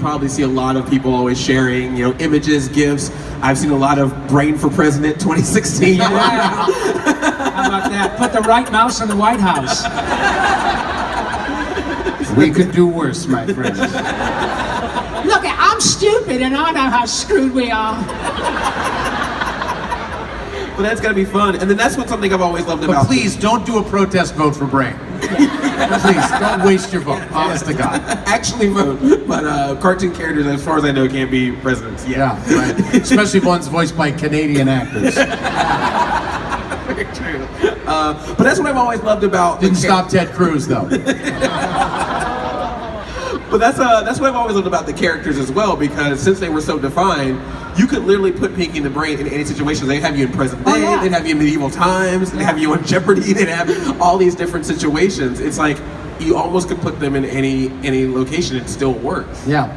probably see a lot of people always sharing, images, GIFs. I've seen a lot of Brain for President 2016. Yeah. How about that? Put the right mouse in the White House. We could do worse, my friends. Look, I'm stupid and I know how screwed we are. But that's gotta be fun. And then that's something I've always loved about. But please don't do a protest vote for Brain. Please don't waste your vote. Honest to God. Actually vote. But cartoon characters, as far as I know, can't be presidents. Yeah, right. Especially ones voiced by Canadian actors. Very true. But that's what I've always loved about. Didn't stop Ted Cruz though. But that's what I've always loved about the characters as well, because since they were so defined, you could literally put Pinky in the Brain in any situation. They'd have you in present day, they'd have you in medieval times, they'd have you on Jeopardy, they'd have all these different situations. It's like you almost could put them in any location and it still works. Yeah.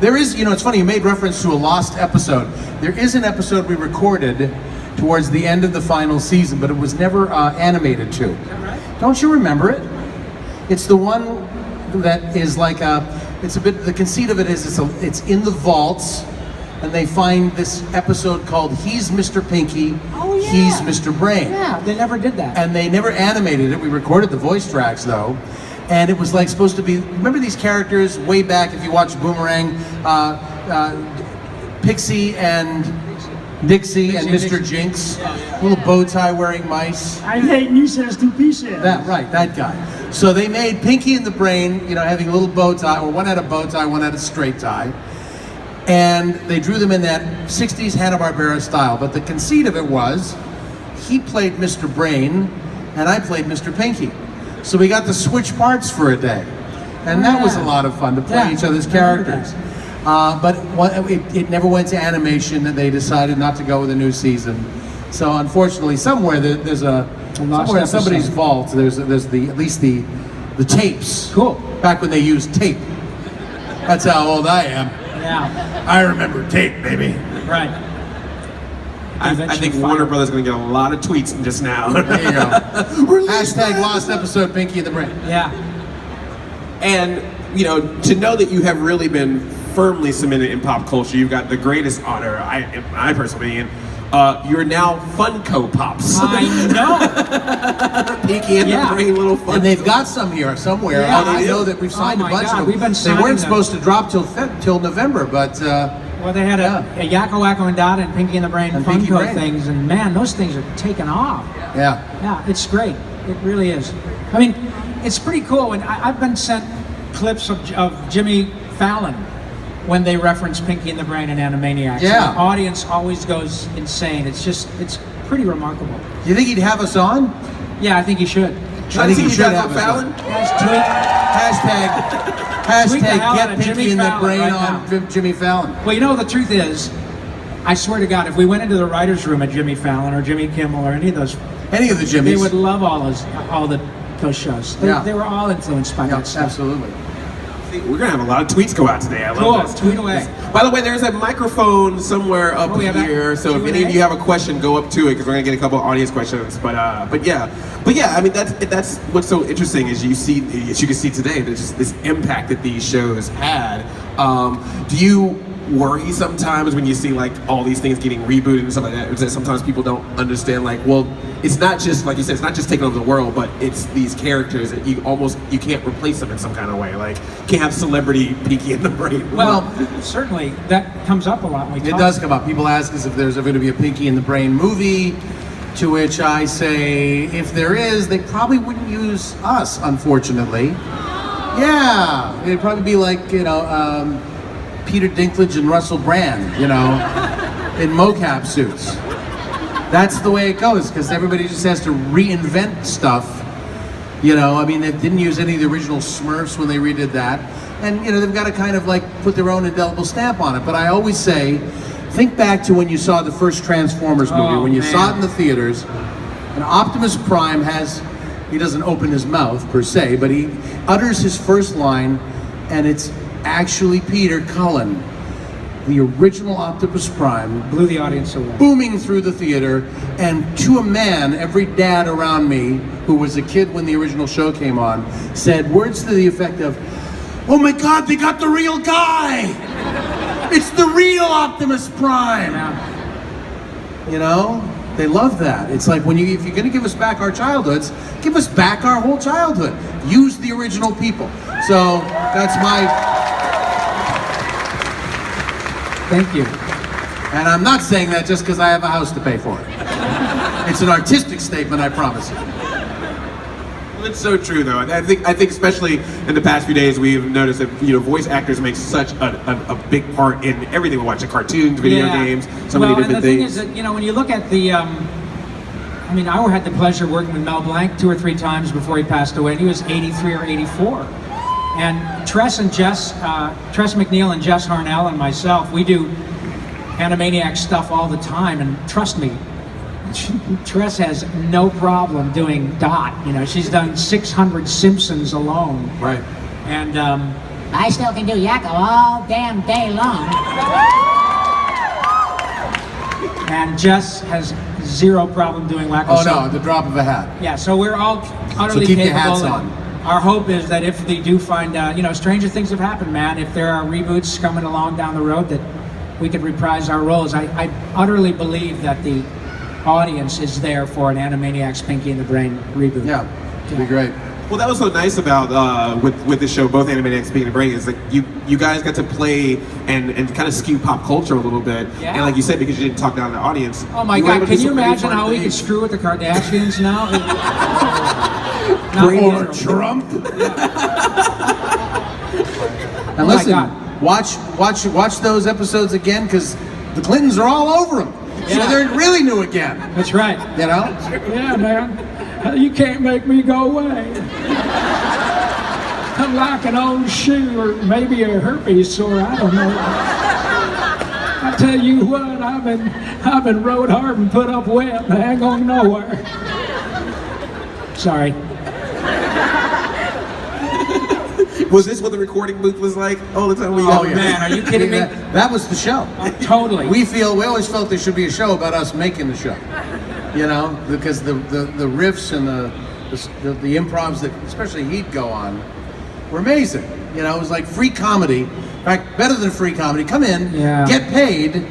There is, it's funny, you made reference to a lost episode. There is an episode we recorded towards the end of the final season, but it was never animated to. Is that right? Don't you remember it? It's the one that is like the conceit of it is it's in the vaults, and they find this episode called He's Mr. Pinky, He's Mr. Brain. Yeah, they never did that. And they never animated it. We recorded the voice tracks though. And it was like supposed to be, remember these characters way back, if you watch Boomerang, Pixie and Dixie and Mr. Jinx, little bow tie wearing mice. I hate nuisance to pieces. That guy. So they made Pinky and the Brain, having a little bow tie, or one had a bow tie, one had a straight tie. And they drew them in that 60s Hanna-Barbera style. But the conceit of it was, he played Mr. Brain, and I played Mr. Pinky. So we got to switch parts for a day. And that was a lot of fun to play each other's characters. But it never went to animation, and they decided not to go with a new season. So unfortunately, somewhere there's somewhere in somebody's vault, there's at least the tapes. Cool. Back when they used tape. That's how old I am. Yeah. I remember tape, baby. Right. I think Warner Brothers is going to get a lot of tweets just now. There you go. Hashtag lost episode Pinky and the Brain. Yeah. And, to know that you have really been firmly cemented in pop culture, you've got the greatest honor, in my personal opinion. You're now Funko Pops. I know. Pinky and the Brain little Funko. And they've got some here somewhere. Yeah, I know that we've signed a bunch of them. We've been they weren't them. supposed to drop till November, but well, they had a Yakko, Wacko, and Dot and Pinky and the Brain Funko things, and man, those things are taking off. Yeah, it's great. It really is. I mean, it's pretty cool. And I've been sent clips of Jimmy Fallon when they reference Pinky and the Brain and Animaniacs. Yeah. The audience always goes insane. It's pretty remarkable. Do you think he'd have us on? Yeah, I think he should. I think he should have us on. Hashtag get Pinky and the Brain on Jimmy Fallon. Well, the truth is, I swear to God, if we went into the writer's room at Jimmy Fallon or Jimmy Kimmel or any of the Jimmys, they would love all those shows. They were all influenced by that stuff. Absolutely. We're going to have a lot of tweets go out today. I love this. Tweet away. By the way, there's a microphone somewhere up here, so if any of you have a question, go up to it, because we're going to get a couple of audience questions. But yeah, I mean, that's what's so interesting is as you can see today, there's just this impact that these shows had. Do you worry sometimes when you see like all these things getting rebooted and stuff like that? Is that sometimes people don't understand, like, well, it's not just, like you said, it's not just taking over the world, but it's these characters that you can't replace them in some kind of way. Like, you can't have celebrity Pinky and the Brain. Well, certainly that comes up a lot when we talk. It does come up. People ask us if there's ever going to be a Pinky and the Brain movie, to which I say, if there is, they probably wouldn't use us, unfortunately. Yeah, it'd probably be like, Peter Dinklage and Russell Brand, in mocap suits. That's the way it goes, because everybody just has to reinvent stuff. They didn't use any of the original Smurfs when they redid that. And, they've got to kind of like put their own indelible stamp on it. But I always say, think back to when you saw the first Transformers movie, when you saw it in the theaters, and Optimus Prime he doesn't open his mouth per se, but he utters his first line, and it's actually Peter Cullen, the original Optimus Prime, blew the audience away, booming through the theater, and to a man, every dad around me who was a kid when the original show came on said words to the effect of, oh my God, they got the real guy. It's the real Optimus Prime. You know, they love that. It's like if you're going to give us back our childhoods, give us back our whole childhood. Use the original people. So that's my. Thank you. And I'm not saying that just because I have a house to pay for it. It's an artistic statement, I promise you. Well, it's so true, though. I think especially in the past few days, we've noticed that voice actors make such a big part in everything we watch: the cartoons, video games, so many different things. Thing is that when you look at the, I had the pleasure of working with Mel Blanc 2 or 3 times before he passed away, and he was 83 or 84. And Tress McNeil and Jess Harnell and myself, we do Animaniacs stuff all the time, and trust me, Tress has no problem doing Dot. She's done 600 Simpsons alone. Right. And I still can do Yakko all damn day long. And Jess has zero problem doing Wacko. Oh no, the drop of a hat. Yeah, so we're all utterly keep capable. your hats on. Our hope is that if they do find, stranger things have happened, man. If there are reboots coming along down the road, that we could reprise our roles. I utterly believe that the audience is there for an Animaniacs Pinky and the Brain reboot. Yeah, it'd be great. Well, that was so nice about with the show, both Animaniacs Pinky and the Brain, is that you guys got to play and kind of skew pop culture a little bit. Yeah. And like you said, because you didn't talk down the audience. Oh my God! Can you imagine how we could screw with the Kardashians now? Or Trump. And listen, watch those episodes again, because the Clintons are all over them. Yeah. So they're really new again. That's right. You know? Yeah, man. You can't make me go away. I'm like an old shoe, or maybe a herpes sore. I don't know. I tell you what, I've been rode hard and put up wet, and I ain't going nowhere. Sorry. Was this what the recording booth was like all the time? Man, are you kidding me? That was the show. Totally. We always felt there should be a show about us making the show. Because the riffs and the improvs that especially he'd go on were amazing. It was like free comedy. In fact, better than free comedy. Come in, get paid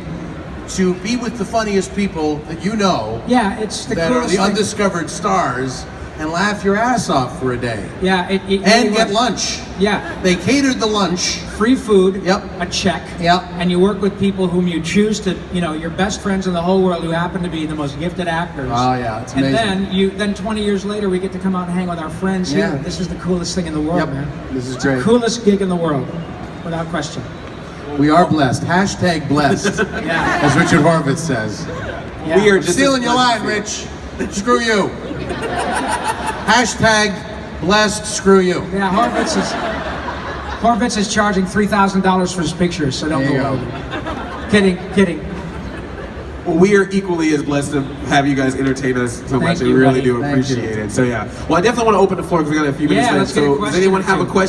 to be with the funniest people that you know. Yeah, it's the that are coolest the thing. Undiscovered stars, and laugh your ass off for a day. Yeah, and get lunch. Yeah. They catered the lunch. Free food. Yep. A check. Yep. And you work with people whom you choose to, your best friends in the whole world who happen to be the most gifted actors. Oh yeah, it's amazing. And then 20 years later, we get to come out and hang with our friends here. This is the coolest thing in the world, man. This is great. Coolest gig in the world, without question. We are blessed. Hashtag blessed. Yeah. As Richard Horvitz says. Yeah. We are just Stealing your line, Rich. Screw you. Hashtag blessed, screw you. Yeah, Horvitz is charging $3,000 for his pictures, so don't There you go. go. Kidding. Well, we are equally as blessed to have you guys entertain us so much. Thank We you, really buddy. do appreciate it. So yeah. Well, I definitely want to open the floor because we got a few minutes Yeah, left. let's get a So does question anyone or have a two. question?